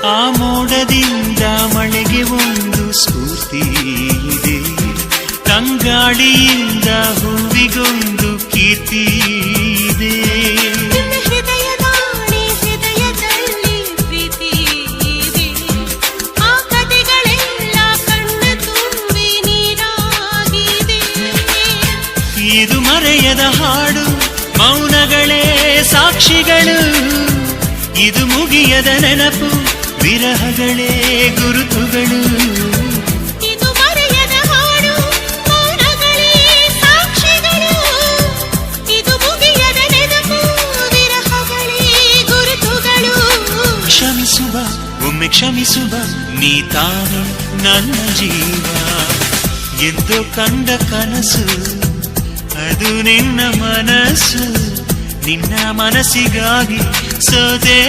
ಆ ಮೋಡದಿಂದ ಮಳೆಗೆ ಒಂದು ಸ್ಫೂರ್ತಿ ಇದೆ, ತಂಗಾಳಿಯಿಂದ ಹೂವಿಗೊಂದು ಕೀರ್ತಿ ಇದೆ. ಹೃದಯದಲ್ಲಿ ಪ್ರೀತಿ ಇದೆ, ಆ ಕಥೆಗಳೆಲ್ಲ ಕಣ್ಣ ತುಂಬಿ ನೀರಾಗಿದೆ. ಇದು ಮರೆಯದ ಹಾಡು, ಮೌನಗಳೇ ಸಾಕ್ಷಿಗಳು. ಇದು ಮುಗಿಯದ ನೆನಪು, ವಿರಹಗಳೇ ಗುರುತುಗಳು. ಇದು ಮರೆಯದ ಹಾಡು, ಮೌನಗಳೇ ಸಾಕ್ಷಿಗಳು. ಇದು ಮುಗಿಯದ ನೆನಪು, ವಿರಹಗಳೇ ಗುರುತುಗಳು. ಕ್ಷಮಿಸುವ, ಒಮ್ಮೆ ಕ್ಷಮಿಸುವ, ನೀ ತಾನೆ ನನ್ನ ಜೀವ. ಎಂದು ಕಂಡ ಕನಸು ಅದು ನಿನ್ನ ಮನಸ್ಸು, ನಿನ್ನ ಮನಸ್ಸಿಗಾಗಿ ಸೋದೆ.